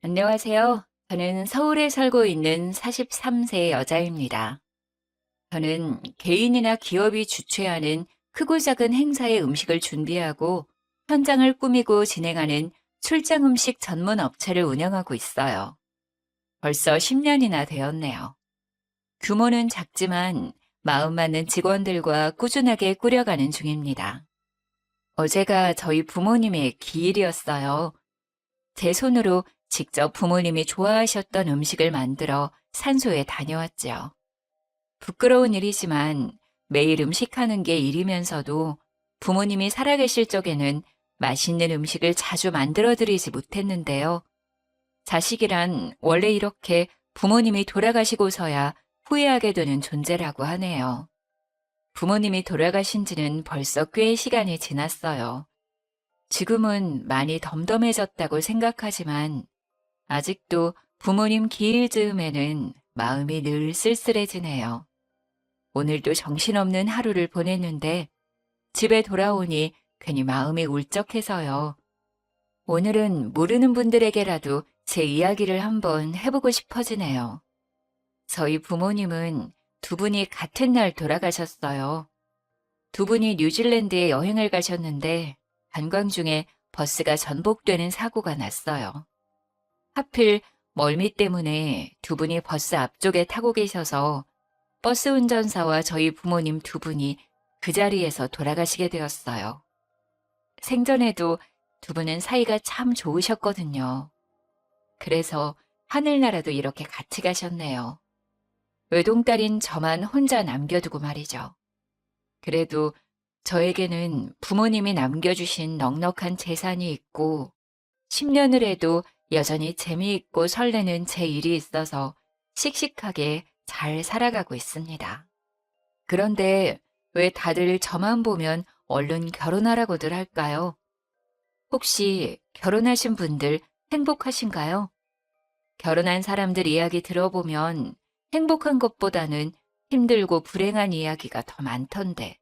안녕하세요. 저는 서울에 살고 있는 43세 여자입니다. 저는 개인이나 기업이 주최하는 크고 작은 행사의 음식을 준비하고 현장을 꾸미고 진행하는 출장 음식 전문 업체를 운영하고 있어요. 벌써 10년이나 되었네요. 규모는 작지만 마음 맞는 직원들과 꾸준하게 꾸려가는 중입니다. 어제가 저희 부모님의 기일이었어요. 제 손으로 직접 부모님이 좋아하셨던 음식을 만들어 산소에 다녀왔죠. 부끄러운 일이지만 매일 음식하는 게 일이면서도 부모님이 살아계실 적에는 맛있는 음식을 자주 만들어 드리지 못했는데요. 자식이란 원래 이렇게 부모님이 돌아가시고서야 후회하게 되는 존재라고 하네요. 부모님이 돌아가신 지는 벌써 꽤 시간이 지났어요. 지금은 많이 덤덤해졌다고 생각하지만 아직도 부모님 기일 즈음에는 마음이 늘 쓸쓸해지네요. 오늘도 정신없는 하루를 보냈는데 집에 돌아오니 괜히 마음이 울적해서요. 오늘은 모르는 분들에게라도 제 이야기를 한번 해보고 싶어지네요. 저희 부모님은 두 분이 같은 날 돌아가셨어요. 두 분이 뉴질랜드에 여행을 가셨는데 관광 중에 버스가 전복되는 사고가 났어요. 하필 멀미 때문에 두 분이 버스 앞쪽에 타고 계셔서 버스 운전사와 저희 부모님 두 분이 그 자리에서 돌아가시게 되었어요. 생전에도 두 분은 사이가 참 좋으셨거든요. 그래서 하늘나라도 이렇게 같이 가셨네요. 외동딸인 저만 혼자 남겨두고 말이죠. 그래도 저에게는 부모님이 남겨주신 넉넉한 재산이 있고 10년을 해도 여전히 재미있고 설레는 제 일이 있어서 씩씩하게 잘 살아가고 있습니다. 그런데 왜 다들 저만 보면 얼른 결혼하라고들 할까요? 혹시 결혼하신 분들 행복하신가요? 결혼한 사람들 이야기 들어보면 행복한 것보다는 힘들고 불행한 이야기가 더 많던데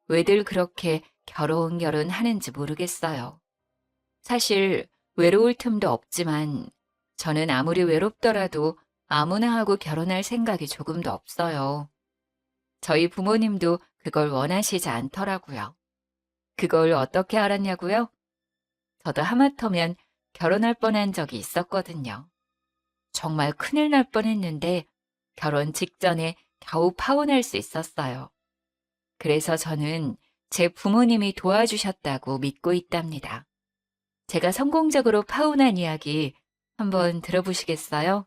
왜들 그렇게 결혼 하는지 모르겠어요. 사실 외로울 틈도 없지만 저는 아무리 외롭더라도 아무나 하고 결혼할 생각이 조금도 없어요. 저희 부모님도 그걸 원하시지 않더라고요. 그걸 어떻게 알았냐고요? 저도 하마터면 결혼할 뻔한 적이 있었거든요. 정말 큰일 날 뻔했는데 결혼 직전에 겨우 파혼할 수 있었어요. 그래서 저는 제 부모님이 도와주셨다고 믿고 있답니다. 제가 성공적으로 파혼한 이야기 한번 들어보시겠어요?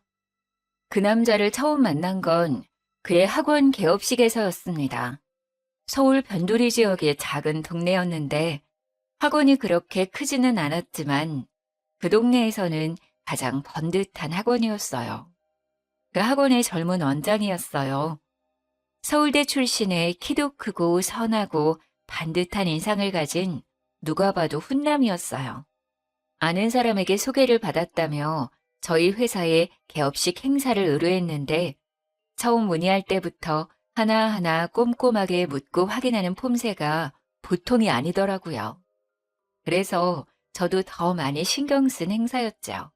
그 남자를 처음 만난 건 그의 학원 개업식에서였습니다. 서울 변두리 지역의 작은 동네였는데 학원이 그렇게 크지는 않았지만 그 동네에서는 가장 번듯한 학원이었어요. 그 학원의 젊은 원장이었어요. 서울대 출신의 키도 크고 선하고 반듯한 인상을 가진 누가 봐도 훈남이었어요. 아는 사람에게 소개를 받았다며 저희 회사에 개업식 행사를 의뢰했는데 처음 문의할 때부터 하나하나 꼼꼼하게 묻고 확인하는 폼새가 보통이 아니더라고요. 그래서 저도 더 많이 신경 쓴 행사였죠.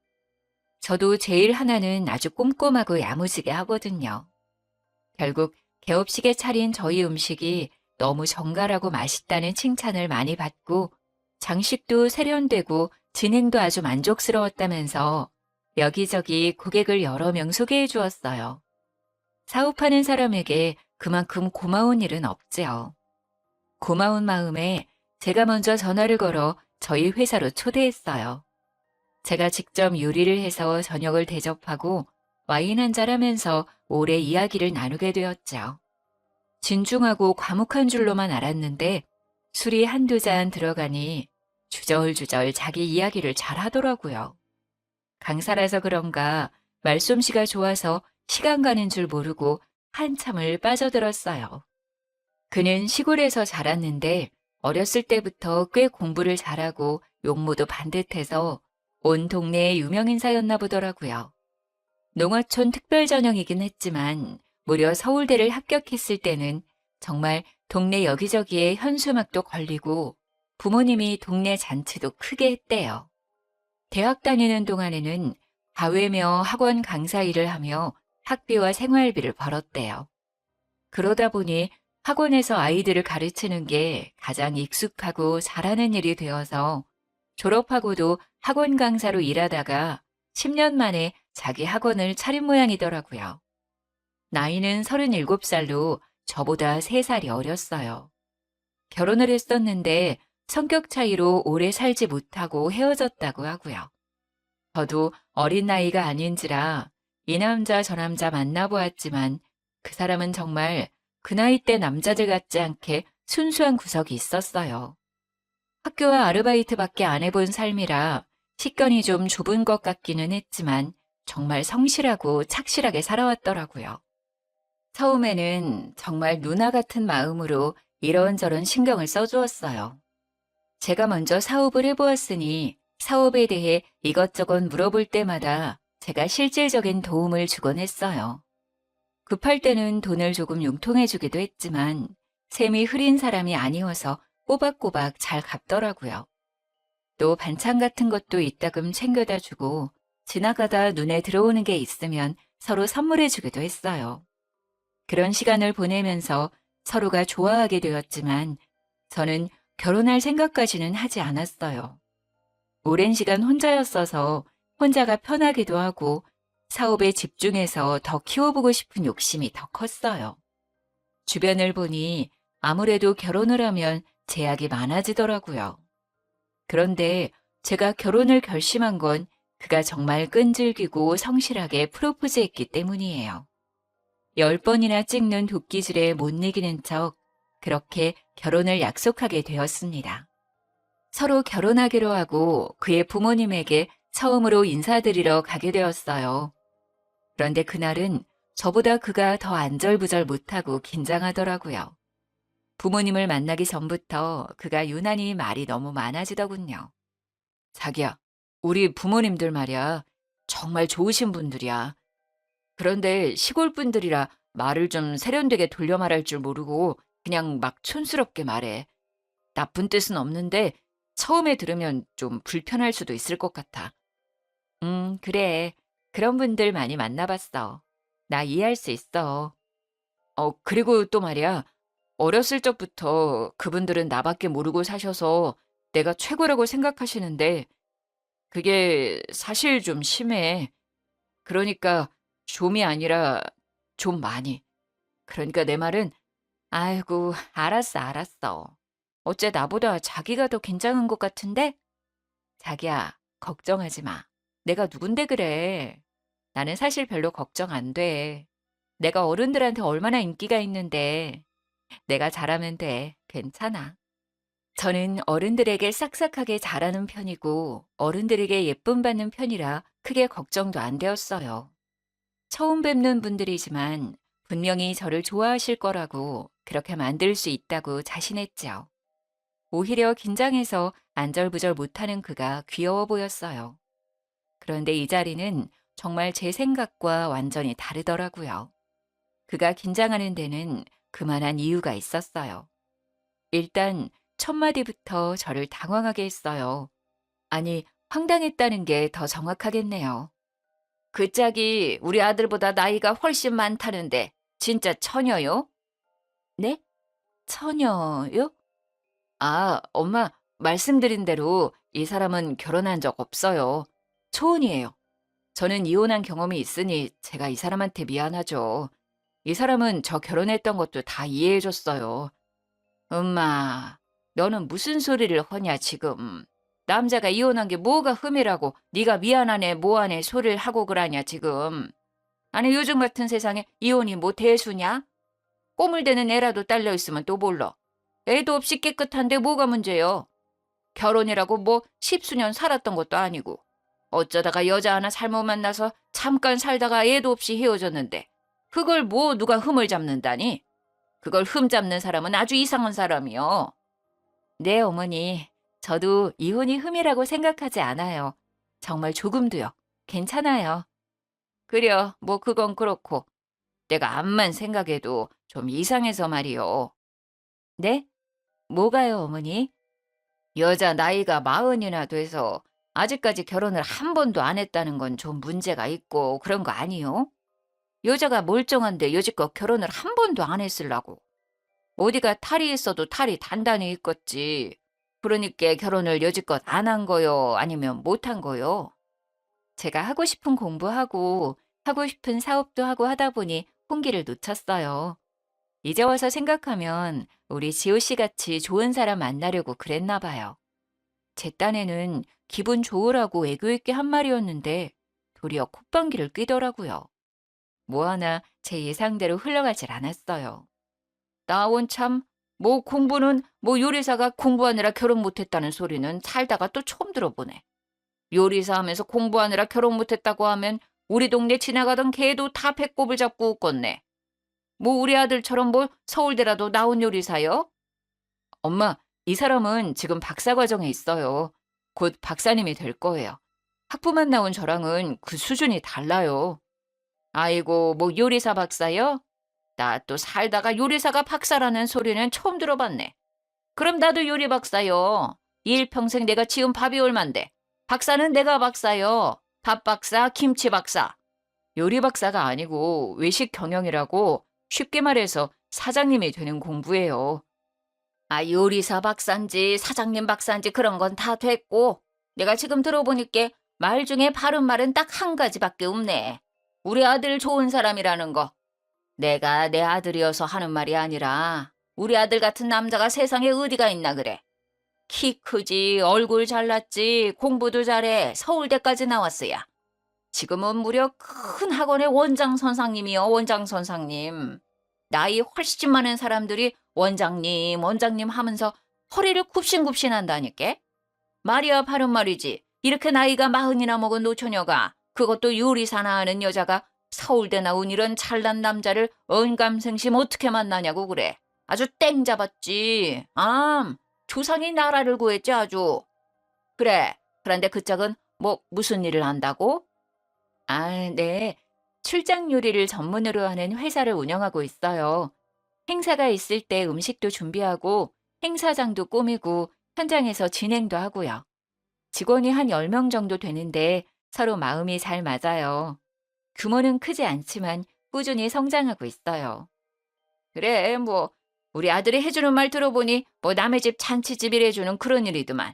저도 제일 하나는 아주 꼼꼼하고 야무지게 하거든요. 결국 개업식에 차린 저희 음식이 너무 정갈하고 맛있다는 칭찬을 많이 받고 장식도 세련되고 진행도 아주 만족스러웠다면서 여기저기 고객을 여러 명 소개해 주었어요. 사업하는 사람에게 그만큼 고마운 일은 없지요. 고마운 마음에 제가 먼저 전화를 걸어 저희 회사로 초대했어요. 제가 직접 요리를 해서 저녁을 대접하고 와인 한잔 하면서 오래 이야기를 나누게 되었죠. 진중하고 과묵한 줄로만 알았는데 술이 한두 잔 들어가니 주절주절 자기 이야기를 잘 하더라고요. 강사라서 그런가 말솜씨가 좋아서 시간 가는 줄 모르고 한참을 빠져들었어요. 그는 시골에서 자랐는데 어렸을 때부터 꽤 공부를 잘하고 용모도 반듯해서 온 동네의 유명인사였나 보더라고요. 농어촌 특별전형이긴 했지만 무려 서울대를 합격했을 때는 정말 동네 여기저기에 현수막도 걸리고 부모님이 동네 잔치도 크게 했대요. 대학 다니는 동안에는 과외며 학원 강사 일을 하며 학비와 생활비를 벌었대요. 그러다 보니 학원에서 아이들을 가르치는 게 가장 익숙하고 잘하는 일이 되어서 졸업하고도 학원 강사로 일하다가 10년 만에 자기 학원을 차린 모양이더라고요. 나이는 37살로 저보다 3살이 어렸어요. 결혼을 했었는데 성격 차이로 오래 살지 못하고 헤어졌다고 하고요. 저도 어린 나이가 아닌지라 이 남자 저 남자 만나보았지만 그 사람은 정말 그 나이 때 남자들 같지 않게 순수한 구석이 있었어요. 학교와 아르바이트밖에 안 해본 삶이라 식견이 좀 좁은 것 같기는 했지만 정말 성실하고 착실하게 살아왔더라고요. 처음에는 정말 누나 같은 마음으로 이런저런 신경을 써주었어요. 제가 먼저 사업을 해보았으니 사업에 대해 이것저것 물어볼 때마다 제가 실질적인 도움을 주곤 했어요. 급할 때는 돈을 조금 융통해주기도 했지만 셈이 흐린 사람이 아니어서 꼬박꼬박 잘 갚더라고요. 또 반찬 같은 것도 이따금 챙겨다 주고 지나가다 눈에 들어오는 게 있으면 서로 선물해주기도 했어요. 그런 시간을 보내면서 서로가 좋아하게 되었지만 저는 결혼할 생각까지는 하지 않았어요. 오랜 시간 혼자였어서 혼자가 편하기도 하고 사업에 집중해서 더 키워보고 싶은 욕심이 더 컸어요. 주변을 보니 아무래도 결혼을 하면 제약이 많아지더라고요. 그런데 제가 결혼을 결심한 건 그가 정말 끈질기고 성실하게 프로포즈했기 때문이에요. 10번이나 찍는 도끼질에 못 이기는 척 그렇게 결혼을 약속하게 되었습니다. 서로 결혼하기로 하고 그의 부모님에게 처음으로 인사드리러 가게 되었어요. 그런데 그날은 저보다 그가 더 안절부절 못하고 긴장하더라고요. 부모님을 만나기 전부터 그가 유난히 말이 너무 많아지더군요. 자기야, 우리 부모님들 말이야. 정말 좋으신 분들이야. 그런데 시골 분들이라 말을 좀 세련되게 돌려 말할 줄 모르고 그냥 막 촌스럽게 말해. 나쁜 뜻은 없는데 처음에 들으면 좀 불편할 수도 있을 것 같아. 그래. 그런 분들 많이 만나봤어. 나 이해할 수 있어. 그리고 또 말이야. 어렸을 적부터 그분들은 나밖에 모르고 사셔서 내가 최고라고 생각하시는데 그게 사실 좀 심해. 그러니까 좀이 아니라 좀 많이. 그러니까 내 말은 아이고, 알았어, 알았어. 어째 나보다 자기가 더 긴장한 것 같은데? 자기야, 걱정하지 마. 내가 누군데 그래. 나는 사실 별로 걱정 안 돼. 내가 어른들한테 얼마나 인기가 있는데. 내가 잘하면 돼. 괜찮아. 저는 어른들에게 싹싹하게 잘하는 편이고 어른들에게 예쁨 받는 편이라 크게 걱정도 안 되었어요. 처음 뵙는 분들이지만 분명히 저를 좋아하실 거라고 그렇게 만들 수 있다고 자신했죠. 오히려 긴장해서 안절부절 못하는 그가 귀여워 보였어요. 그런데 이 자리는 정말 제 생각과 완전히 다르더라고요. 그가 긴장하는 데는 그만한 이유가 있었어요. 일단 첫 마디부터 저를 당황하게 했어요. 아니, 황당했다는 게 더 정확하겠네요. 그 짝이 우리 아들보다 나이가 훨씬 많다는데 진짜 처녀요? 네? 처녀요? 아, 엄마, 말씀드린 대로 이 사람은 결혼한 적 없어요. 초혼이에요. 저는 이혼한 경험이 있으니 제가 이 사람한테 미안하죠. 이 사람은 저 결혼했던 것도 다 이해해줬어요. 엄마, 너는 무슨 소리를 하냐 지금. 남자가 이혼한 게 뭐가 흠이라고 네가 미안하네 뭐하네 소리를 하고 그러냐 지금. 아니 요즘 같은 세상에 이혼이 뭐 대수냐? 꼬물 대는 애라도 딸려 있으면 또 몰라. 애도 없이 깨끗한데 뭐가 문제요? 결혼이라고 뭐 십수년 살았던 것도 아니고 어쩌다가 여자 하나 잘못 만나서 잠깐 살다가 애도 없이 헤어졌는데 그걸 뭐 누가 흠을 잡는다니? 그걸 흠 잡는 사람은 아주 이상한 사람이요. 네, 어머니. 저도 이혼이 흠이라고 생각하지 않아요. 정말 조금도요. 괜찮아요. 그려, 뭐 그건 그렇고. 내가 암만 생각해도 좀 이상해서 말이요. 네? 뭐가요, 어머니? 여자 나이가 40이나 돼서 아직까지 결혼을 한 번도 안 했다는 건 좀 문제가 있고 그런 거 아니요? 여자가 멀쩡한데 여지껏 결혼을 한 번도 안 했으려고. 어디가 탈이 있어도 탈이 단단히 있겠지. 그러니까 결혼을 여지껏 안 한 거요? 아니면 못 한 거요? 제가 하고 싶은 공부하고 하고 싶은 사업도 하고 하다 보니 혼기를 놓쳤어요. 이제 와서 생각하면 우리 지호 씨 같이 좋은 사람 만나려고 그랬나 봐요. 제 딴에는 기분 좋으라고 애교 있게 한 말이었는데 도리어 콧방귀를 뀌더라고요. 뭐 하나 제 예상대로 흘러가질 않았어요. 나온 참, 뭐 공부는 뭐 요리사가 공부하느라 결혼 못했다는 소리는 살다가 또 처음 들어보네. 요리사 하면서 공부하느라 결혼 못했다고 하면 우리 동네 지나가던 개도 다 배꼽을 잡고 웃겠네. 뭐 우리 아들처럼 뭐 서울대라도 나온 요리사요? 엄마, 이 사람은 지금 박사 과정에 있어요. 곧 박사님이 될 거예요. 학부만 나온 저랑은 그 수준이 달라요. 아이고, 뭐 요리사 박사요? 나 또 살다가 요리사가 박사라는 소리는 처음 들어봤네. 그럼 나도 요리 박사요. 일평생 내가 지은 밥이 얼만데. 박사는 내가 박사요. 밥 박사, 김치 박사. 요리 박사가 아니고 외식 경영이라고 쉽게 말해서 사장님이 되는 공부예요. 아, 요리사 박사인지 사장님 박사인지 그런 건 다 됐고 내가 지금 들어보니까 말 중에 바른 말은 딱 한 가지밖에 없네. 우리 아들 좋은 사람이라는 거. 내가 내 아들이어서 하는 말이 아니라 우리 아들 같은 남자가 세상에 어디가 있나 그래. 키 크지, 얼굴 잘났지, 공부도 잘해, 서울대까지 나왔어야. 지금은 무려 큰 학원의 원장 선생님이요, 원장 선생님. 나이 훨씬 많은 사람들이 원장님, 원장님 하면서 허리를 굽신굽신 한다니까? 말이야 바른 말이지. 이렇게 나이가 40이나 먹은 노처녀가 그것도 요리사나 하는 여자가 서울대 나온 이런 잘난 남자를 언감생심 어떻게 만나냐고 그래. 아주 땡 잡았지. 조상이 나라를 구했지 아주. 그래. 그런데 그 짝은 뭐 무슨 일을 한다고? 아, 네. 출장 요리를 전문으로 하는 회사를 운영하고 있어요. 행사가 있을 때 음식도 준비하고 행사장도 꾸미고 현장에서 진행도 하고요. 직원이 한 10명 정도 되는데 서로 마음이 잘 맞아요. 규모는 크지 않지만 꾸준히 성장하고 있어요. 그래, 뭐 우리 아들이 해주는 말 들어보니 뭐 남의 집 잔치집일 해주는 그런 일이더만.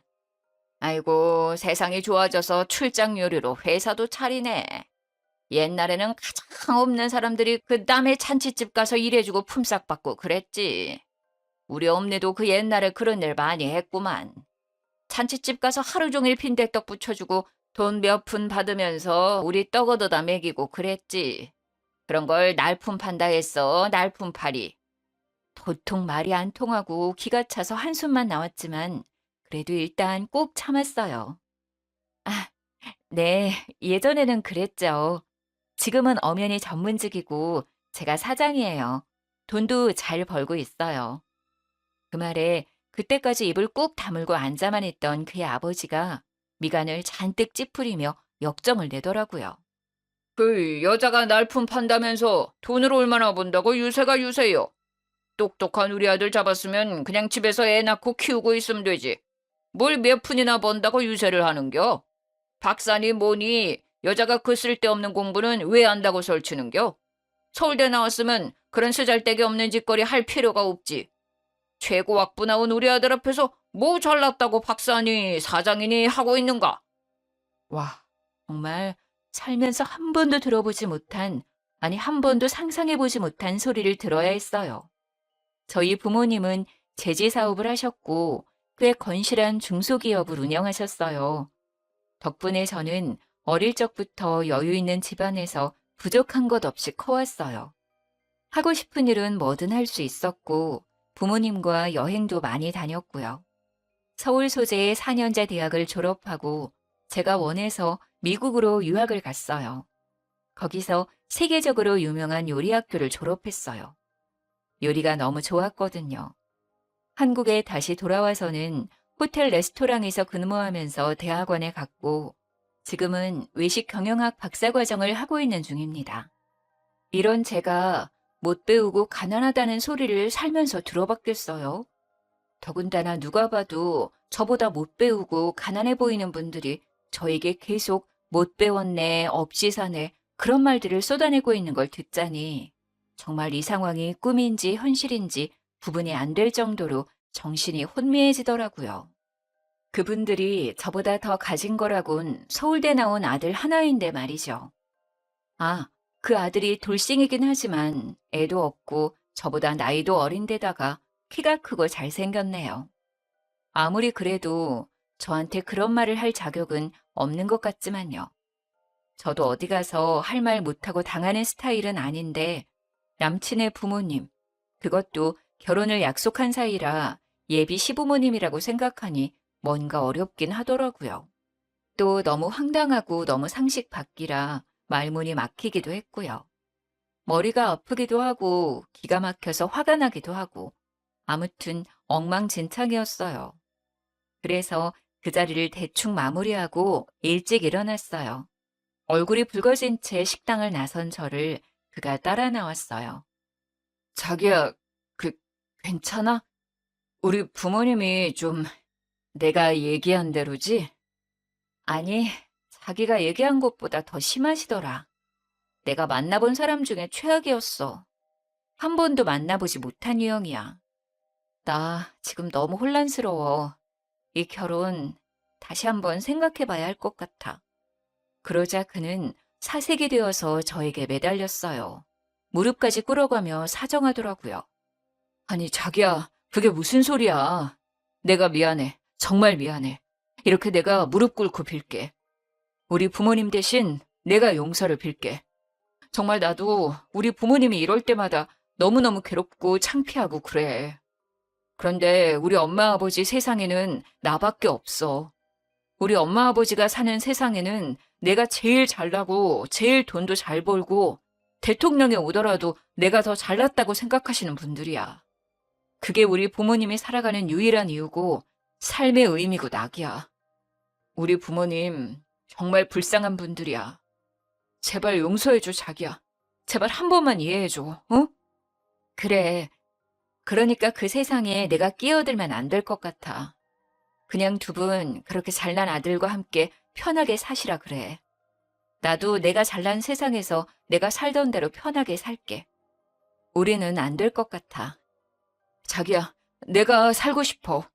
아이고, 세상이 좋아져서 출장 요리로 회사도 차리네. 옛날에는 가장 없는 사람들이 그 남의 잔치집 가서 일해주고 품삯 받고 그랬지. 우리 엄니도 그 옛날에 그런 일 많이 했구만. 잔치집 가서 하루 종일 빈대떡 부쳐주고 돈 몇 푼 받으면서 우리 떡 얻어다 먹이고 그랬지. 그런 걸 날품 판다 했어, 날품팔이. 도통 말이 안 통하고 기가 차서 한숨만 나왔지만 그래도 일단 꼭 참았어요. 아, 네, 예전에는 그랬죠. 지금은 엄연히 전문직이고 제가 사장이에요. 돈도 잘 벌고 있어요. 그 말에 그때까지 입을 꾹 다물고 앉아만 있던 그의 아버지가 미간을 잔뜩 찌푸리며 역정을 내더라고요. 그 여자가 날품 판다면서 돈을 얼마나 번다고 유세가 유세요. 똑똑한 우리 아들 잡았으면 그냥 집에서 애 낳고 키우고 있으면 되지. 뭘 몇 푼이나 번다고 유세를 하는겨? 박사니 뭐니 여자가 그 쓸데없는 공부는 왜 한다고 설치는겨? 서울대 나왔으면 그런 쓰잘데기 없는 짓거리 할 필요가 없지. 최고학부 나온 우리 아들 앞에서 뭐 잘났다고 박사니 사장이니 하고 있는가? 와, 정말 살면서 한 번도 들어보지 못한, 아니 한 번도 상상해보지 못한 소리를 들어야 했어요. 저희 부모님은 제지 사업을 하셨고 꽤 건실한 중소기업을 운영하셨어요. 덕분에 저는 어릴 적부터 여유 있는 집안에서 부족한 것 없이 커왔어요. 하고 싶은 일은 뭐든 할 수 있었고 부모님과 여행도 많이 다녔고요. 서울 소재의 4년제 대학을 졸업하고 제가 원해서 미국으로 유학을 갔어요. 거기서 세계적으로 유명한 요리학교를 졸업했어요. 요리가 너무 좋았거든요. 한국에 다시 돌아와서는 호텔 레스토랑에서 근무하면서 대학원에 갔고 지금은 외식 경영학 박사과정을 하고 있는 중입니다. 이런 제가 못 배우고 가난하다는 소리를 살면서 들어봤겠어요? 더군다나 누가 봐도 저보다 못 배우고 가난해 보이는 분들이 저에게 계속 못 배웠네, 없이 사네, 그런 말들을 쏟아내고 있는 걸 듣자니 정말 이 상황이 꿈인지 현실인지 구분이 안 될 정도로 정신이 혼미해지더라고요. 그분들이 저보다 더 가진 거라곤 서울대 나온 아들 하나인데 말이죠. 아, 그 아들이 돌싱이긴 하지만 애도 없고 저보다 나이도 어린데다가 키가 크고 잘생겼네요. 아무리 그래도 저한테 그런 말을 할 자격은 없는 것 같지만요. 저도 어디 가서 할 말 못하고 당하는 스타일은 아닌데 남친의 부모님, 그것도 결혼을 약속한 사이라 예비 시부모님이라고 생각하니 뭔가 어렵긴 하더라고요. 또 너무 황당하고 너무 상식 밖이라 말문이 막히기도 했고요. 머리가 아프기도 하고 기가 막혀서 화가 나기도 하고 아무튼 엉망진창이었어요. 그래서 그 자리를 대충 마무리하고 일찍 일어났어요. 얼굴이 붉어진 채 식당을 나선 저를 그가 따라 나왔어요. 자기야, 그, 괜찮아? 우리 부모님이 좀 내가 얘기한 대로지? 아니, 자기가 얘기한 것보다 더 심하시더라. 내가 만나본 사람 중에 최악이었어. 한 번도 만나보지 못한 유형이야. 나 지금 너무 혼란스러워. 이 결혼 다시 한번 생각해 봐야 할 것 같아. 그러자 그는 사색이 되어서 저에게 매달렸어요. 무릎까지 꿇어가며 사정하더라고요. 아니, 자기야, 그게 무슨 소리야. 내가 미안해. 정말 미안해. 이렇게 내가 무릎 꿇고 빌게. 우리 부모님 대신 내가 용서를 빌게. 정말 나도 우리 부모님이 이럴 때마다 너무너무 괴롭고 창피하고 그래. 그런데 우리 엄마 아버지 세상에는 나밖에 없어. 우리 엄마 아버지가 사는 세상에는 내가 제일 잘나고 제일 돈도 잘 벌고 대통령이 오더라도 내가 더 잘났다고 생각하시는 분들이야. 그게 우리 부모님이 살아가는 유일한 이유고 삶의 의미고 낙이야. 우리 부모님 정말 불쌍한 분들이야. 제발 용서해줘, 자기야. 제발 한 번만 이해해줘, 어? 그래. 그러니까 그 세상에 내가 끼어들면 안 될 것 같아. 그냥 두 분 그렇게 잘난 아들과 함께 편하게 사시라 그래. 나도 내가 잘난 세상에서 내가 살던 대로 편하게 살게. 우리는 안 될 것 같아. 자기야, 내가 살고 싶어.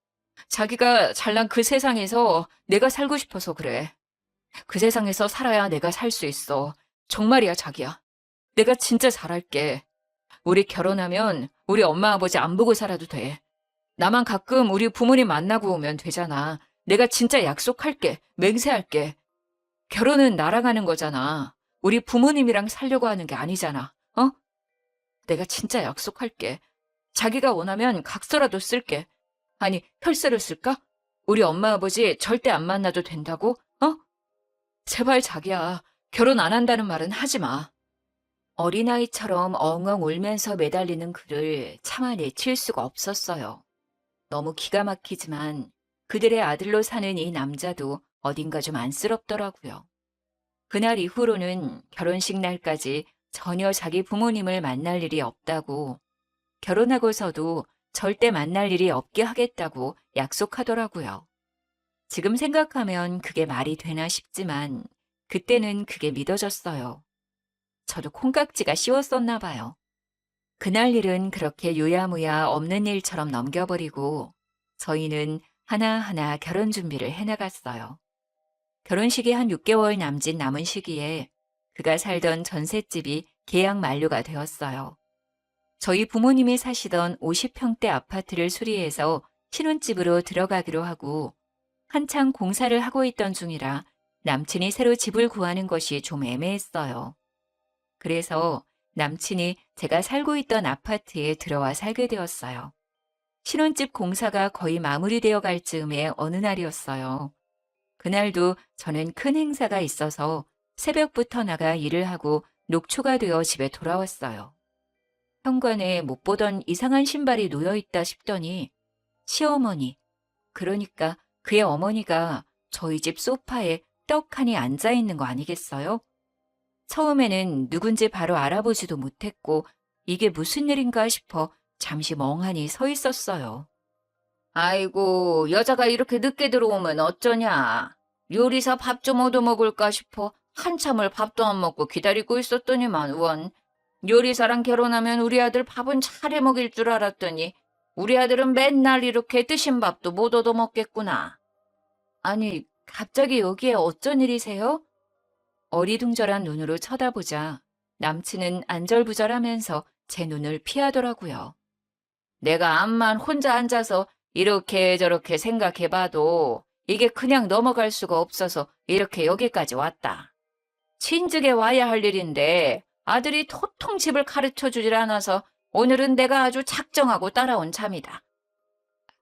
자기가 잘난 그 세상에서 내가 살고 싶어서 그래. 그 세상에서 살아야 내가 살 수 있어. 정말이야, 자기야. 내가 진짜 잘할게. 우리 결혼하면 우리 엄마 아버지 안 보고 살아도 돼. 나만 가끔 우리 부모님 만나고 오면 되잖아. 내가 진짜 약속할게. 맹세할게. 결혼은 나랑 하는 거잖아. 우리 부모님이랑 살려고 하는 게 아니잖아. 어? 내가 진짜 약속할게. 자기가 원하면 각서라도 쓸게. 아니, 혈세를 쓸까? 우리 엄마 아버지 절대 안 만나도 된다고? 어? 제발 자기야. 결혼 안 한다는 말은 하지 마. 어린아이처럼 엉엉 울면서 매달리는 그를 차마 내칠 수가 없었어요. 너무 기가 막히지만 그들의 아들로 사는 이 남자도 어딘가 좀 안쓰럽더라고요. 그날 이후로는 결혼식 날까지 전혀 자기 부모님을 만날 일이 없다고, 결혼하고서도 절대 만날 일이 없게 하겠다고 약속하더라고요. 지금 생각하면 그게 말이 되나 싶지만 그때는 그게 믿어졌어요. 저도 콩깍지가 씌웠었나 봐요. 그날 일은 그렇게 유야무야 없는 일처럼 넘겨버리고 저희는 하나하나 결혼 준비를 해나갔어요. 결혼식이 한 6개월 남은 시기에 그가 살던 전셋집이 계약 만료가 되었어요. 저희 부모님이 사시던 50평대 아파트를 수리해서 신혼집으로 들어가기로 하고 한창 공사를 하고 있던 중이라 남친이 새로 집을 구하는 것이 좀 애매했어요. 그래서 남친이 제가 살고 있던 아파트에 들어와 살게 되었어요. 신혼집 공사가 거의 마무리되어 갈 즈음의 어느 날이었어요. 그날도 저는 큰 행사가 있어서 새벽부터 나가 일을 하고 녹초가 되어 집에 돌아왔어요. 현관에 못 보던 이상한 신발이 놓여 있다 싶더니 시어머니, 그러니까 그의 어머니가 저희 집 소파에 떡하니 앉아 있는 거 아니겠어요? 처음에는 누군지 바로 알아보지도 못했고 이게 무슨 일인가 싶어 잠시 멍하니 서 있었어요. 아이고, 여자가 이렇게 늦게 들어오면 어쩌냐. 요리사 밥 좀 얻어먹을까 싶어 한참을 밥도 안 먹고 기다리고 있었더니만 원. 요리사랑 결혼하면 우리 아들 밥은 차려 먹일 줄 알았더니 우리 아들은 맨날 이렇게 뜨신 밥도 못 얻어먹겠구나. 아니, 갑자기 여기에 어쩐 일이세요? 어리둥절한 눈으로 쳐다보자 남친은 안절부절하면서 제 눈을 피하더라고요. 내가 암만 혼자 앉아서 이렇게 저렇게 생각해봐도 이게 그냥 넘어갈 수가 없어서 이렇게 여기까지 왔다. 친즉에 와야 할 일인데 아들이 도통 집을 가르쳐 주질 않아서 오늘은 내가 아주 작정하고 따라온 참이다.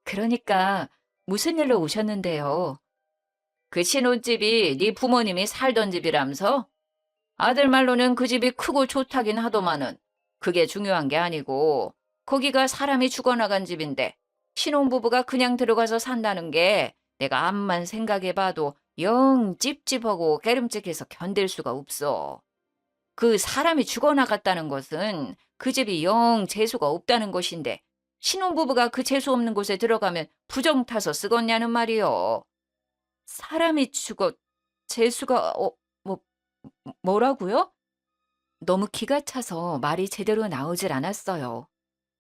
그러니까 무슨 일로 오셨는데요? 그 신혼집이 네 부모님이 살던 집이라면서? 아들 말로는 그 집이 크고 좋다긴 하더만은 그게 중요한 게 아니고 거기가 사람이 죽어나간 집인데 신혼부부가 그냥 들어가서 산다는 게 내가 암만 생각해봐도 영 찝찝하고 깨름직해서 견딜 수가 없어. 그 사람이 죽어나갔다는 것은 그 집이 영 재수가 없다는 것인데 신혼부부가 그 재수 없는 곳에 들어가면 부정 타서 쓰겄냐는 말이요. 사람이 죽어 재수가 뭐 뭐라고요? 너무 기가 차서 말이 제대로 나오질 않았어요.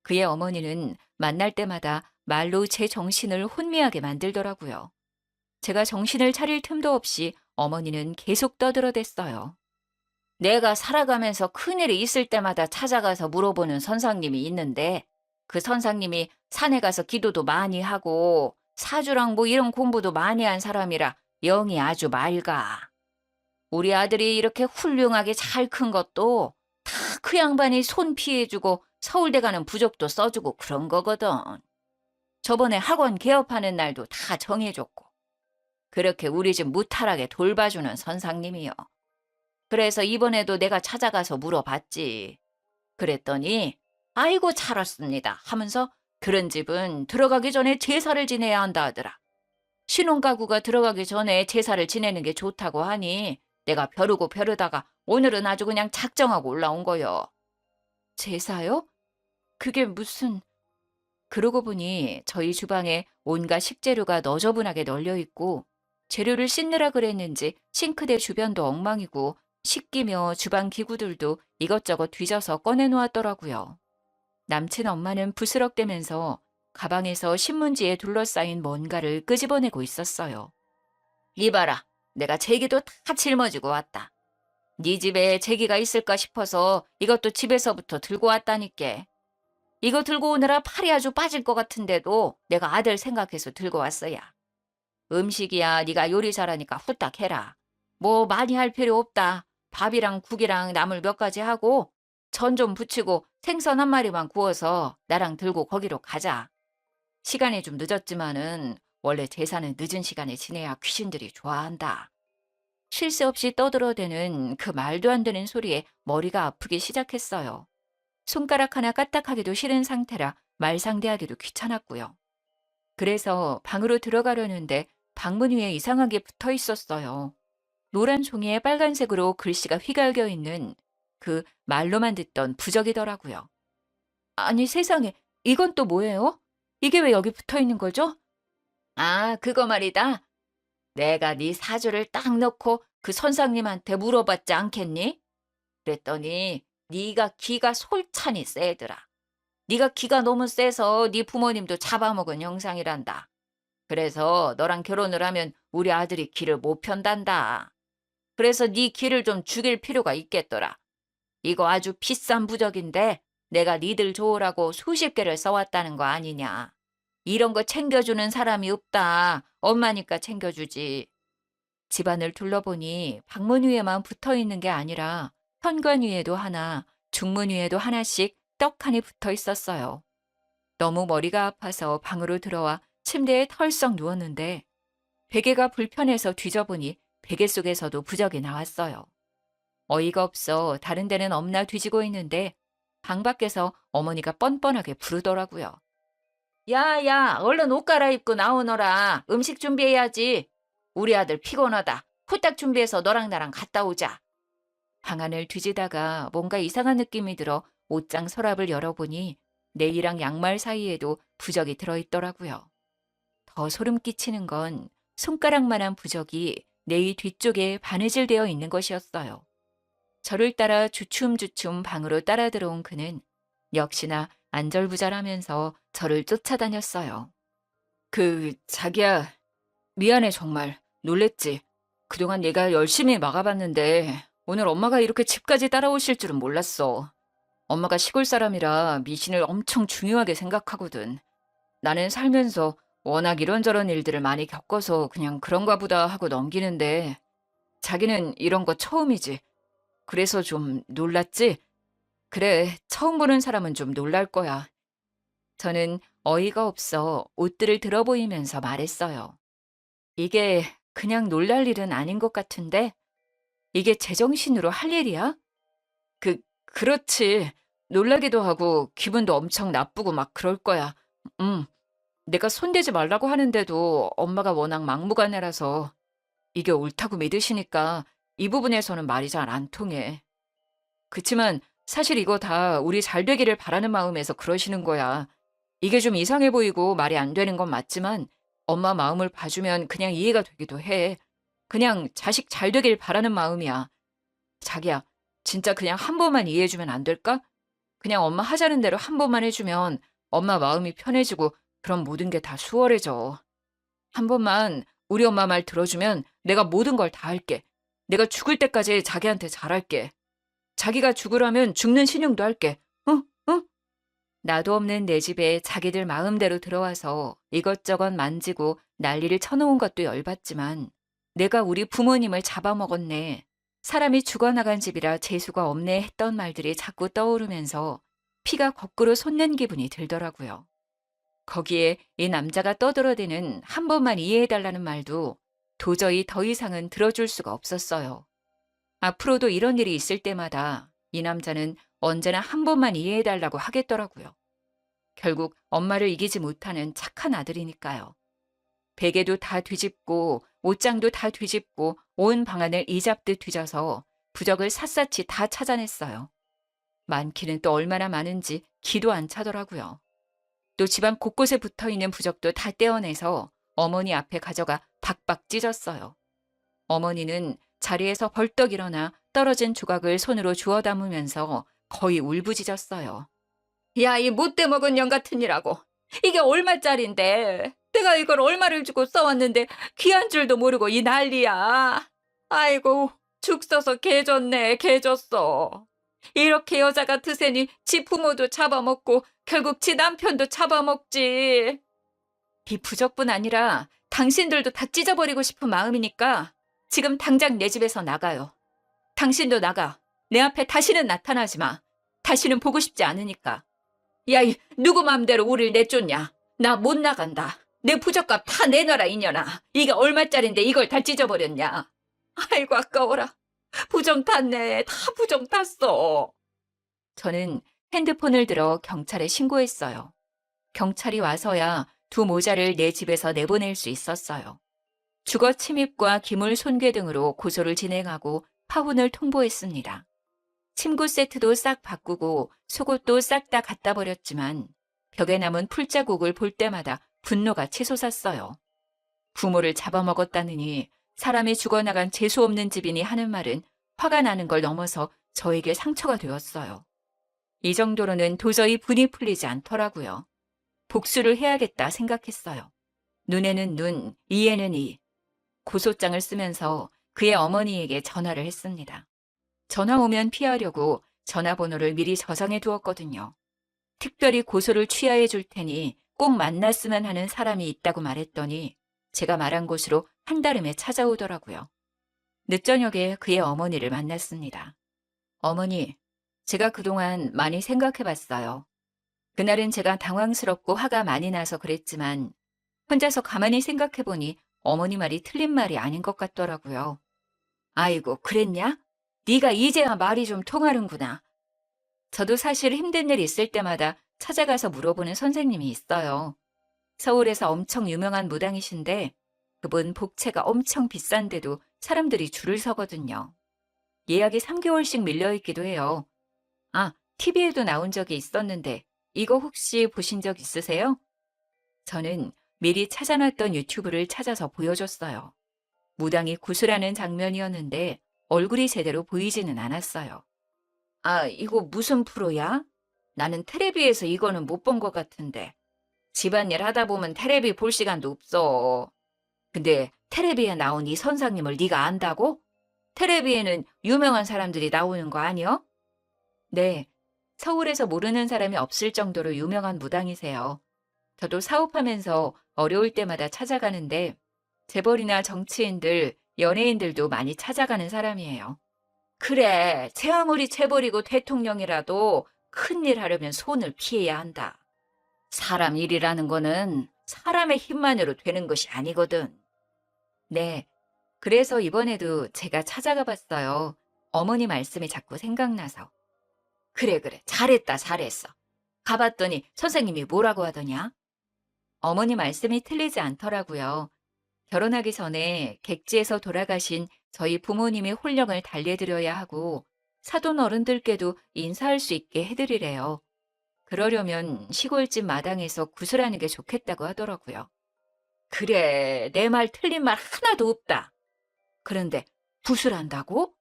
그의 어머니는 만날 때마다 말로 제 정신을 혼미하게 만들더라고요. 제가 정신을 차릴 틈도 없이 어머니는 계속 떠들어댔어요. 내가 살아가면서 큰일이 있을 때마다 찾아가서 물어보는 선상님이 있는데 그 선상님이 산에 가서 기도도 많이 하고 사주랑 뭐 이런 공부도 많이 한 사람이라 영이 아주 맑아. 우리 아들이 이렇게 훌륭하게 잘 큰 것도 다 그 양반이 손 피해주고 서울대 가는 부적도 써주고 그런 거거든. 저번에 학원 개업하는 날도 다 정해줬고. 그렇게 우리 집 무탈하게 돌봐주는 선상님이요. 그래서 이번에도 내가 찾아가서 물어봤지. 그랬더니 아이고 잘 왔습니다 하면서 그런 집은 들어가기 전에 제사를 지내야 한다 하더라. 신혼가구가 들어가기 전에 제사를 지내는 게 좋다고 하니 내가 벼르고 벼르다가 오늘은 아주 그냥 작정하고 올라온 거요. 제사요? 그게 무슨... 그러고 보니 저희 주방에 온갖 식재료가 너저분하게 널려 있고 재료를 씻느라 그랬는지 싱크대 주변도 엉망이고 식기며 주방 기구들도 이것저것 뒤져서 꺼내놓았더라고요. 남친 엄마는 부스럭대면서 가방에서 신문지에 둘러싸인 뭔가를 끄집어내고 있었어요. 이봐라, 내가 제기도 다 짊어지고 왔다. 네 집에 제기가 있을까 싶어서 이것도 집에서부터 들고 왔다니께. 이거 들고 오느라 팔이 아주 빠질 것 같은데도 내가 아들 생각해서 들고 왔어야. 음식이야 네가 요리 잘하니까 후딱 해라. 뭐 많이 할 필요 없다. 밥이랑 국이랑 나물 몇 가지 하고 전 좀 부치고 생선 한 마리만 구워서 나랑 들고 거기로 가자. 시간이 좀 늦었지만은 원래 제사는 늦은 시간에 지내야 귀신들이 좋아한다. 쉴 새 없이 떠들어대는 그 말도 안 되는 소리에 머리가 아프기 시작했어요. 손가락 하나 까딱하기도 싫은 상태라 말 상대하기도 귀찮았고요. 그래서 방으로 들어가려는데 방문 위에 이상하게 붙어 있었어요. 노란 종이에 빨간색으로 글씨가 휘갈겨 있는 그 말로만 듣던 부적이더라고요. 아니 세상에, 이건 또 뭐예요? 이게 왜 여기 붙어 있는 거죠? 아, 그거 말이다. 내가 네 사주를 딱 넣고 그 선상님한테 물어봤지 않겠니? 그랬더니 네가 기가 솔찬히 세더라. 네가 기가 너무 세서 네 부모님도 잡아먹은 형상이란다. 그래서 너랑 결혼을 하면 우리 아들이 기를 못 편단다. 그래서 네 기를 좀 죽일 필요가 있겠더라. 이거 아주 비싼 부적인데 내가 니들 좋으라고 수십 개를 써왔다는 거 아니냐. 이런 거 챙겨주는 사람이 없다. 엄마니까 챙겨주지. 집안을 둘러보니 방문 위에만 붙어 있는 게 아니라 현관 위에도 하나, 중문 위에도 하나씩 떡하니 붙어 있었어요. 너무 머리가 아파서 방으로 들어와 침대에 털썩 누웠는데 베개가 불편해서 뒤져보니 베개 속에서도 부적이 나왔어요. 어이가 없어 다른 데는 없나 뒤지고 있는데 방 밖에서 어머니가 뻔뻔하게 부르더라고요. 야야, 얼른 옷 갈아입고 나오너라. 음식 준비해야지. 우리 아들 피곤하다. 후딱 준비해서 너랑 나랑 갔다 오자. 방 안을 뒤지다가 뭔가 이상한 느낌이 들어 옷장 서랍을 열어보니 내이랑 양말 사이에도 부적이 들어있더라고요. 더 소름 끼치는 건 손가락만한 부적이 내 뒤쪽에 바느질 되어 있는 것이었어요. 저를 따라 주춤주춤 방으로 따라 들어온 그는 역시나 안절부절하면서 저를 쫓아다녔어요. 자기야, 미안해 정말. 놀랬지. 그동안 내가 열심히 막아봤는데 오늘 엄마가 이렇게 집까지 따라오실 줄은 몰랐어. 엄마가 시골 사람이라 미신을 엄청 중요하게 생각하거든. 나는 살면서 워낙 이런저런 일들을 많이 겪어서 그냥 그런가 보다 하고 넘기는데 자기는 이런 거 처음이지. 그래서 좀 놀랐지? 그래, 처음 보는 사람은 좀 놀랄 거야. 저는 어이가 없어 옷들을 들어보이면서 말했어요. 이게 그냥 놀랄 일은 아닌 것 같은데? 이게 제정신으로 할 일이야? 그렇지. 놀라기도 하고 기분도 엄청 나쁘고 막 그럴 거야. 응. 내가 손대지 말라고 하는데도 엄마가 워낙 막무가내라서 이게 옳다고 믿으시니까 이 부분에서는 말이 잘 안 통해. 그치만 사실 이거 다 우리 잘 되기를 바라는 마음에서 그러시는 거야. 이게 좀 이상해 보이고 말이 안 되는 건 맞지만 엄마 마음을 봐주면 그냥 이해가 되기도 해. 그냥 자식 잘 되길 바라는 마음이야. 자기야, 진짜 그냥 한 번만 이해해주면 안 될까? 그냥 엄마 하자는 대로 한 번만 해주면 엄마 마음이 편해지고 그럼 모든 게 다 수월해져. 한 번만 우리 엄마 말 들어주면 내가 모든 걸 다 할게. 내가 죽을 때까지 자기한테 잘할게. 자기가 죽으라면 죽는 신용도 할게. 응? 응? 나도 없는 내 집에 자기들 마음대로 들어와서 이것저것 만지고 난리를 쳐놓은 것도 열받지만 내가 우리 부모님을 잡아먹었네. 사람이 죽어나간 집이라 재수가 없네 했던 말들이 자꾸 떠오르면서 피가 거꾸로 솟는 기분이 들더라고요. 거기에 이 남자가 떠들어대는 한 번만 이해해달라는 말도 도저히 더 이상은 들어줄 수가 없었어요. 앞으로도 이런 일이 있을 때마다 이 남자는 언제나 한 번만 이해해달라고 하겠더라고요. 결국 엄마를 이기지 못하는 착한 아들이니까요. 베개도 다 뒤집고 옷장도 다 뒤집고 온 방안을 이잡듯 뒤져서 부적을 샅샅이 다 찾아냈어요. 많기는 또 얼마나 많은지 기도 안 차더라고요. 또 집안 곳곳에 붙어있는 부적도 다 떼어내서 어머니 앞에 가져가 박박 찢었어요. 어머니는 자리에서 벌떡 일어나 떨어진 조각을 손으로 주워 담으면서 거의 울부짖었어요. 야, 이 못돼 먹은 년 같은 이라고. 이게 얼마짜린데. 내가 이걸 얼마를 주고 써왔는데 귀한 줄도 모르고 이 난리야. 아이고, 죽 써서 개졌네, 개졌어. 이렇게 여자 같으세니 지 부모도 잡아먹고 결국 지 남편도 잡아먹지. 이 부적뿐 아니라 당신들도 다 찢어버리고 싶은 마음이니까 지금 당장 내 집에서 나가요. 당신도 나가. 내 앞에 다시는 나타나지 마. 다시는 보고 싶지 않으니까. 야, 이 누구 맘대로 우릴 내쫓냐. 나 못 나간다. 내 부적값 다 내놔라, 이년아. 이게 얼마짜린데 이걸 다 찢어버렸냐. 아이고, 아까워라. 부정 탔네. 다 부정 탔어. 저는 핸드폰을 들어 경찰에 신고했어요. 경찰이 와서야 두 모자를 내 집에서 내보낼 수 있었어요. 주거 침입과 기물 손괴 등으로 고소를 진행하고 파혼을 통보했습니다. 침구 세트도 싹 바꾸고 속옷도 싹 다 갖다 버렸지만 벽에 남은 풀자국을 볼 때마다 분노가 치솟았어요. 부모를 잡아먹었다느니 사람이 죽어나간 재수 없는 집이니 하는 말은 화가 나는 걸 넘어서 저에게 상처가 되었어요. 이 정도로는 도저히 분이 풀리지 않더라고요. 복수를 해야겠다 생각했어요. 눈에는 눈, 이에는 이. 고소장을 쓰면서 그의 어머니에게 전화를 했습니다. 전화 오면 피하려고 전화번호를 미리 저장해 두었거든요. 특별히 고소를 취하해 줄 테니 꼭 만났으면 하는 사람이 있다고 말했더니 제가 말한 곳으로 한달음에 찾아오더라고요. 늦저녁에 그의 어머니를 만났습니다. 어머니, 제가 그동안 많이 생각해 봤어요. 그날은 제가 당황스럽고 화가 많이 나서 그랬지만 혼자서 가만히 생각해 보니 어머니 말이 틀린 말이 아닌 것 같더라고요. 아이고, 그랬냐? 네가 이제야 말이 좀 통하는구나. 저도 사실 힘든 일 있을 때마다 찾아가서 물어보는 선생님이 있어요. 서울에서 엄청 유명한 무당이신데 그분 복채가 엄청 비싼데도 사람들이 줄을 서거든요. 예약이 3개월씩 밀려있기도 해요. 아, TV에도 나온 적이 있었는데 이거 혹시 보신 적 있으세요? 저는 미리 찾아놨던 유튜브를 찾아서 보여줬어요. 무당이 구슬하는 장면이었는데 얼굴이 제대로 보이지는 않았어요. 아, 이거 무슨 프로야? 나는 텔레비에서 이거는 못 본 것 같은데. 집안일 하다 보면 텔레비 볼 시간도 없어. 근데 텔레비에 나온 이 선상님을 네가 안다고? 텔레비에는 유명한 사람들이 나오는 거 아니여? 네, 서울에서 모르는 사람이 없을 정도로 유명한 무당이세요. 저도 사업하면서 어려울 때마다 찾아가는데 재벌이나 정치인들, 연예인들도 많이 찾아가는 사람이에요. 그래, 제 아무리 재벌이고 대통령이라도 큰일 하려면 손을 피해야 한다. 사람 일이라는 거는 사람의 힘만으로 되는 것이 아니거든. 네, 그래서 이번에도 제가 찾아가 봤어요. 어머니 말씀이 자꾸 생각나서. 그래, 그래. 잘했다, 잘했어. 가봤더니 선생님이 뭐라고 하더냐? 어머니 말씀이 틀리지 않더라고요. 결혼하기 전에 객지에서 돌아가신 저희 부모님의 혼령을 달래드려야 하고 사돈 어른들께도 인사할 수 있게 해드리래요. 그러려면 시골집 마당에서 구슬하는 게 좋겠다고 하더라고요. 그래, 내 말 틀린 말 하나도 없다. 그런데 구슬한다고?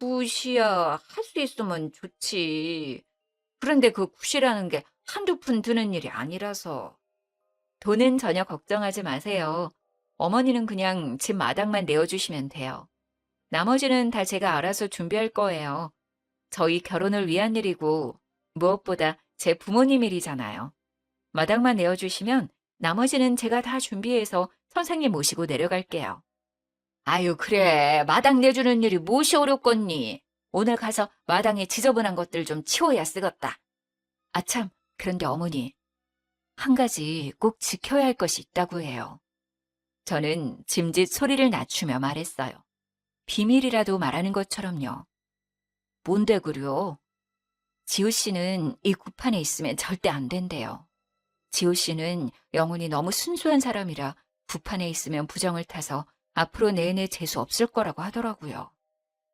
굿이야, 할 수 있으면 좋지. 그런데 그 굿이라는 게 한두 푼 드는 일이 아니라서. 돈은 전혀 걱정하지 마세요. 어머니는 그냥 집 마당만 내어주시면 돼요. 나머지는 다 제가 알아서 준비할 거예요. 저희 결혼을 위한 일이고 무엇보다 제 부모님 일이잖아요. 마당만 내어주시면 나머지는 제가 다 준비해서 선생님 모시고 내려갈게요. 아유, 그래. 마당 내주는 일이 무엇이 어렵겠니? 오늘 가서 마당에 지저분한 것들 좀 치워야 쓰겄다. 아참, 그런데 어머니, 한 가지 꼭 지켜야 할 것이 있다고 해요. 저는 짐짓 소리를 낮추며 말했어요. 비밀이라도 말하는 것처럼요. 뭔데 그려? 지우 씨는 이 굿판에 있으면 절대 안 된대요. 지우 씨는 영혼이 너무 순수한 사람이라 굿판에 있으면 부정을 타서 앞으로 내내 재수 없을 거라고 하더라고요.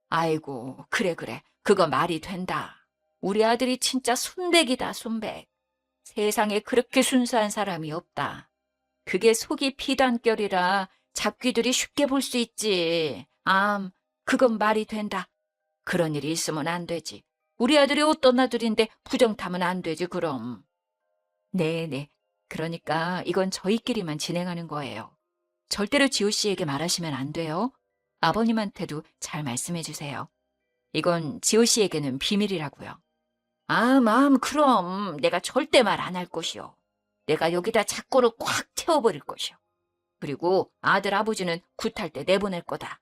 아이고, 그래, 그래. 그거 말이 된다. 우리 아들이 진짜 순백이다, 순백. 세상에 그렇게 순수한 사람이 없다. 그게 속이 피단결이라 잡귀들이 쉽게 볼 수 있지. 그건 말이 된다. 그런 일이 있으면 안 되지. 우리 아들이 어떤 아들인데 부정 타면 안 되지, 그럼. 네네. 그러니까 이건 저희끼리만 진행하는 거예요. 절대로 지호 씨에게 말하시면 안 돼요. 아버님한테도 잘 말씀해 주세요. 이건 지호 씨에게는 비밀이라고요. 그럼 내가 절대 말 안 할 것이요. 내가 여기다 자꾸를 꽉 채워버릴 것이요. 그리고 아들 아버지는 굿할 때 내보낼 거다.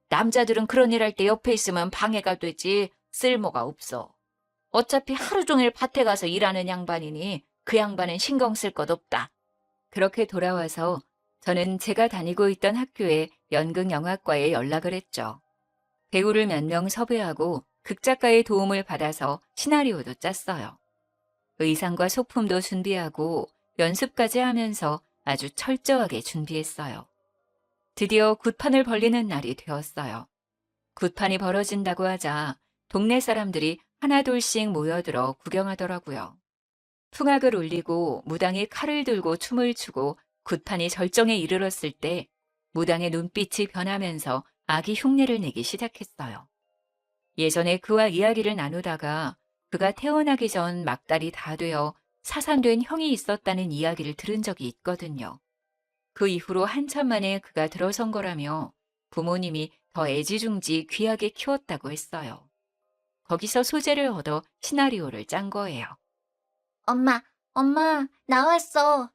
남자들은 그런 일 할 때 옆에 있으면 방해가 되지 쓸모가 없어. 어차피 하루 종일 밭에 가서 일하는 양반이니 그 양반은 신경 쓸 것 없다. 그렇게 돌아와서 저는 제가 다니고 있던 학교의 연극영화과에 연락을 했죠. 배우를 몇 명 섭외하고 극작가의 도움을 받아서 시나리오도 짰어요. 의상과 소품도 준비하고 연습까지 하면서 아주 철저하게 준비했어요. 드디어 굿판을 벌리는 날이 되었어요. 굿판이 벌어진다고 하자 동네 사람들이 하나둘씩 모여들어 구경하더라고요. 풍악을 울리고 무당이 칼을 들고 춤을 추고 굿판이 절정에 이르렀을 때 무당의 눈빛이 변하면서 악이 흉내를 내기 시작했어요. 예전에 그와 이야기를 나누다가 그가 태어나기 전 막달이 다 되어 사산된 형이 있었다는 이야기를 들은 적이 있거든요. 그 이후로 한참 만에 그가 들어선 거라며 부모님이 더 애지중지 귀하게 키웠다고 했어요. 거기서 소재를 얻어 시나리오를 짠 거예요. 엄마, 나왔어.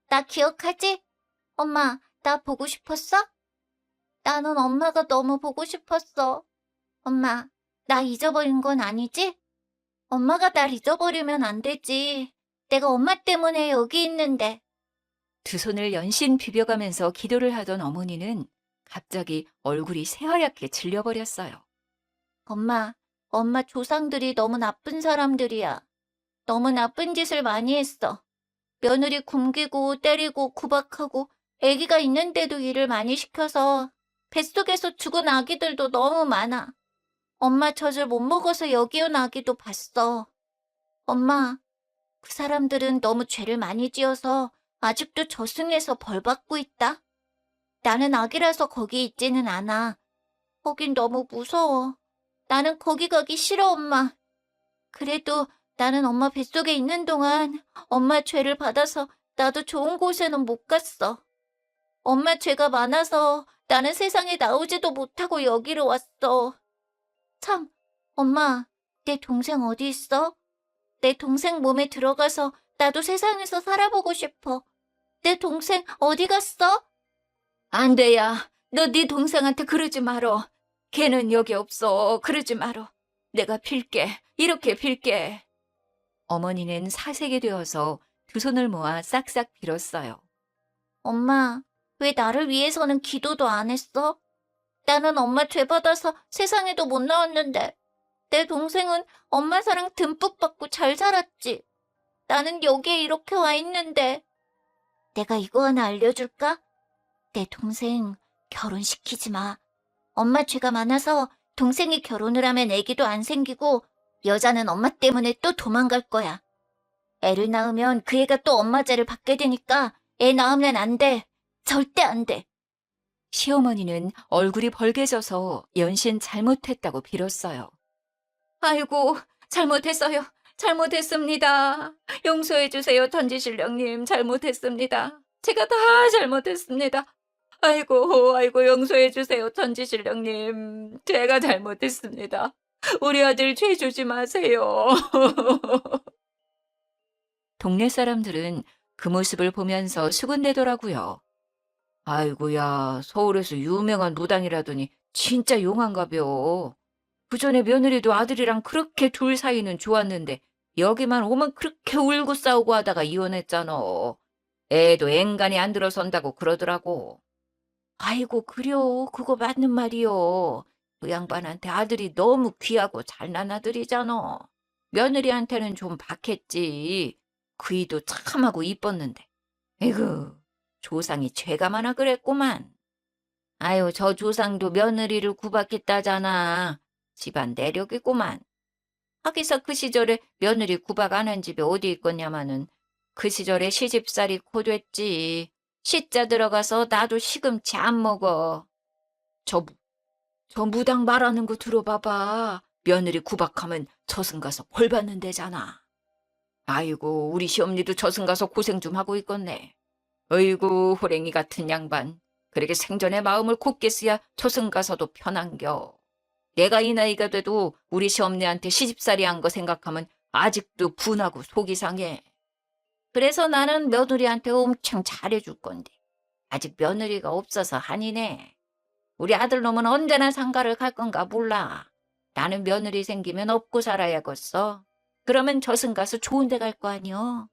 나 기억하지? 엄마, 나 보고 싶었어? 나는 엄마가 너무 보고 싶었어. 엄마, 나 잊어버린 건 아니지? 엄마가 날 잊어버리면 안 되지. 내가 엄마 때문에 여기 있는데. 두 손을 연신 비벼가면서 기도를 하던 어머니는 갑자기 얼굴이 새하얗게 질려버렸어요. 엄마 조상들이 너무 나쁜 사람들이야. 너무 나쁜 짓을 많이 했어. 며느리 굶기고 때리고 구박하고 아기가 있는데도 일을 많이 시켜서 뱃속에서 죽은 아기들도 너무 많아. 엄마 젖을 못 먹어서 여기 온 아기도 봤어. 엄마, 그 사람들은 너무 죄를 많이 지어서 아직도 저승에서 벌 받고 있다. 나는 아기라서 거기 있지는 않아. 거긴 너무 무서워. 나는 거기 가기 싫어, 엄마. 그래도 나는 엄마 뱃속에 있는 동안 엄마 죄를 받아서 나도 좋은 곳에는 못 갔어. 엄마 죄가 많아서 나는 세상에 나오지도 못하고 여기로 왔어. 참, 엄마, 내 동생 어디 있어? 내 동생 몸에 들어가서 나도 세상에서 살아보고 싶어. 내 동생 어디 갔어? 안 돼야. 너 네 동생한테 그러지 말어. 걔는 여기 없어. 그러지 말어. 내가 빌게. 이렇게 빌게. 어머니는 사색이 되어서 두 손을 모아 싹싹 빌었어요. 엄마, 왜 나를 위해서는 기도도 안 했어? 나는 엄마 죄 받아서 세상에도 못 나왔는데, 내 동생은 엄마 사랑 듬뿍 받고 잘 살았지. 나는 여기에 이렇게 와 있는데. 내가 이거 하나 알려줄까? 내 동생 결혼시키지 마. 엄마 죄가 많아서 동생이 결혼을 하면 애기도 안 생기고 여자는 엄마 때문에 또 도망갈 거야. 애를 낳으면 그 애가 또 엄마 죄를 받게 되니까 애 낳으면 안 돼. 절대 안 돼. 시어머니는 얼굴이 벌개져서 연신 잘못했다고 빌었어요. 아이고, 잘못했어요. 잘못했습니다. 용서해 주세요, 천지신령님. 잘못했습니다. 제가 다 잘못했습니다. 아이고, 용서해 주세요, 천지신령님. 제가 잘못했습니다. 우리 아들 죄 주지 마세요. 동네 사람들은 그 모습을 보면서 수군대더라고요. 아이고야, 서울에서 유명한 무당이라더니 진짜 용한가벼. 그전에 며느리도 아들이랑 그렇게 둘 사이는 좋았는데 여기만 오면 그렇게 울고 싸우고 하다가 이혼했잖아. 애도 앵간히 안 들어선다고 그러더라고. 아이고, 그려. 그거 맞는 말이요. 그 양반한테 아들이 너무 귀하고 잘난 아들이잖아. 며느리한테는 좀 박했지. 그이도 참하고 이뻤는데. 에이구, 조상이 죄가 많아 그랬구만. 아유, 저 조상도 며느리를 구박했다잖아. 집안 내력이구만. 하기사 그 시절에 며느리 구박 안 한 집이 어디 있겠냐마는 그 시절에 시집살이 고됐지. 시자 들어가서 나도 시금치 안 먹어. 저, 저 무당 말하는 거 들어봐봐. 며느리 구박하면 저승 가서 벌 받는 데잖아. 아이고, 우리 시엄니도 저승 가서 고생 좀 하고 있겠네. 어이구, 호랭이 같은 양반. 그렇게 생전에 마음을 굳게 쓰야 저승 가서도 편한겨. 내가 이 나이가 돼도 우리 시엄니한테 시집살이 한 거 생각하면 아직도 분하고 속이 상해. 그래서 나는 며느리한테 엄청 잘해줄 건데. 아직 며느리가 없어서 한이네. 우리 아들놈은 언제나 상가를 갈 건가 몰라. 나는 며느리 생기면 업고 살아야겠어. 그러면 저승 가서 좋은 데 갈 거 아니여.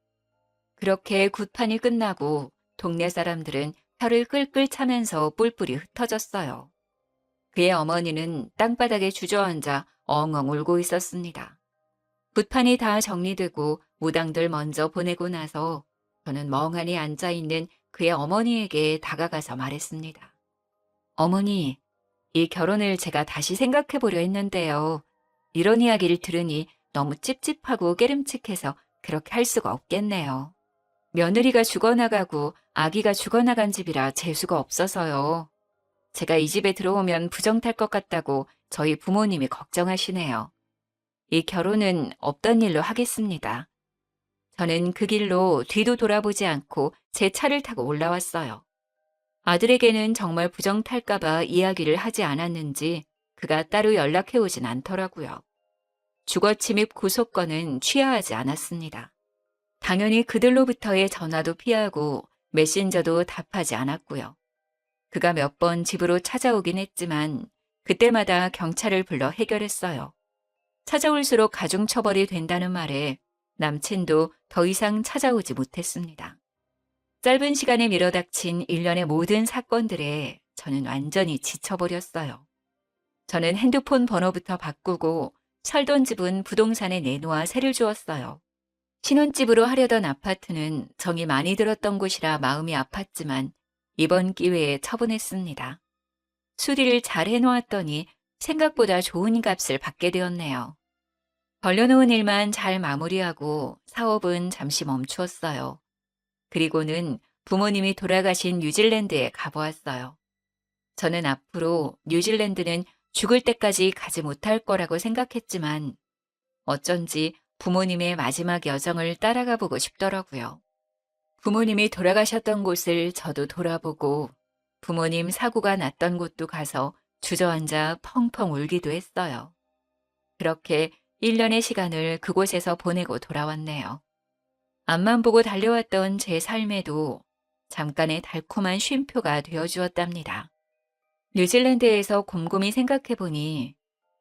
그렇게 굿판이 끝나고 동네 사람들은 혀를 끌끌 차면서 뿔뿔이 흩어졌어요. 그의 어머니는 땅바닥에 주저앉아 엉엉 울고 있었습니다. 굿판이 다 정리되고 무당들 먼저 보내고 나서 저는 멍하니 앉아있는 그의 어머니에게 다가가서 말했습니다. 어머니, 이 결혼을 제가 다시 생각해 보려 했는데요. 이런 이야기를 들으니 너무 찝찝하고 깨름칙해서 그렇게 할 수가 없겠네요. 며느리가 죽어나가고 아기가 죽어나간 집이라 재수가 없어서요. 제가 이 집에 들어오면 부정 탈 것 같다고 저희 부모님이 걱정하시네요. 이 결혼은 없던 일로 하겠습니다. 저는 그 길로 뒤도 돌아보지 않고 제 차를 타고 올라왔어요. 아들에게는 정말 부정 탈까봐 이야기를 하지 않았는지 그가 따로 연락해 오진 않더라고요. 주거 침입 구속건은 취하하지 않았습니다. 당연히 그들로부터의 전화도 피하고 메신저도 답하지 않았고요. 그가 몇 번 집으로 찾아오긴 했지만 그때마다 경찰을 불러 해결했어요. 찾아올수록 가중처벌이 된다는 말에 남친도 더 이상 찾아오지 못했습니다. 짧은 시간에 밀어닥친 일련의 모든 사건들에 저는 완전히 지쳐버렸어요. 저는 핸드폰 번호부터 바꾸고 살던 집은 부동산에 내놓아 세를 주었어요. 신혼집으로 하려던 아파트는 정이 많이 들었던 곳이라 마음이 아팠지만 이번 기회에 처분했습니다. 수리를 잘 해놓았더니 생각보다 좋은 값을 받게 되었네요. 벌려놓은 일만 잘 마무리하고 사업은 잠시 멈추었어요. 그리고는 부모님이 돌아가신 뉴질랜드에 가보았어요. 저는 앞으로 뉴질랜드는 죽을 때까지 가지 못할 거라고 생각했지만 어쩐지 부모님의 마지막 여정을 따라가 보고 싶더라고요. 부모님이 돌아가셨던 곳을 저도 돌아보고 부모님 사고가 났던 곳도 가서 주저앉아 펑펑 울기도 했어요. 그렇게 1년의 시간을 그곳에서 보내고 돌아왔네요. 앞만 보고 달려왔던 제 삶에도 잠깐의 달콤한 쉼표가 되어주었답니다. 뉴질랜드에서 곰곰이 생각해보니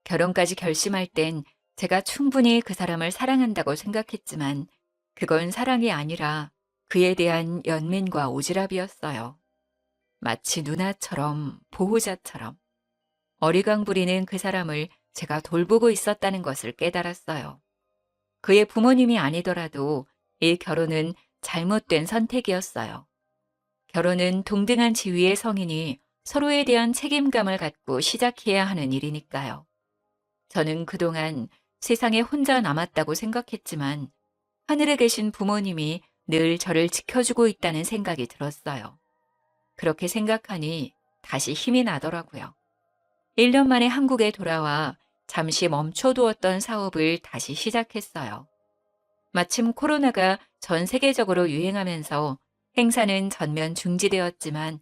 결혼까지 결심할 땐 제가 충분히 그 사람을 사랑한다고 생각했지만 그건 사랑이 아니라 그에 대한 연민과 오지랖이었어요. 마치 누나처럼 보호자처럼 어리광 부리는 그 사람을 제가 돌보고 있었다는 것을 깨달았어요. 그의 부모님이 아니더라도 이 결혼은 잘못된 선택이었어요. 결혼은 동등한 지위의 성인이 서로에 대한 책임감을 갖고 시작해야 하는 일이니까요. 저는 그동안 세상에 혼자 남았다고 생각했지만 하늘에 계신 부모님이 늘 저를 지켜주고 있다는 생각이 들었어요. 그렇게 생각하니 다시 힘이 나더라고요. 1년 만에 한국에 돌아와 잠시 멈춰두었던 사업을 다시 시작했어요. 마침 코로나가 전 세계적으로 유행하면서 행사는 전면 중지되었지만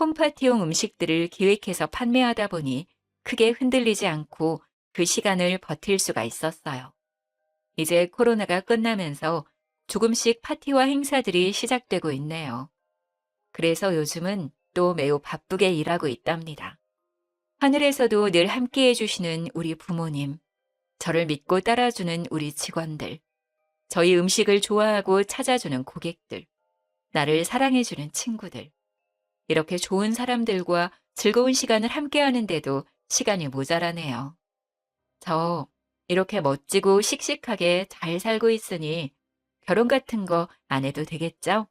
홈파티용 음식들을 기획해서 판매하다 보니 크게 흔들리지 않고 그 시간을 버틸 수가 있었어요. 이제 코로나가 끝나면서 조금씩 파티와 행사들이 시작되고 있네요. 그래서 요즘은 또 매우 바쁘게 일하고 있답니다. 하늘에서도 늘 함께해 주시는 우리 부모님, 저를 믿고 따라주는 우리 직원들, 저희 음식을 좋아하고 찾아주는 고객들, 나를 사랑해주는 친구들, 이렇게 좋은 사람들과 즐거운 시간을 함께 하는데도 시간이 모자라네요. 저 이렇게 멋지고 씩씩하게 잘 살고 있으니 결혼 같은 거 안 해도 되겠죠?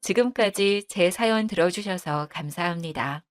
지금까지 제 사연 들어주셔서 감사합니다.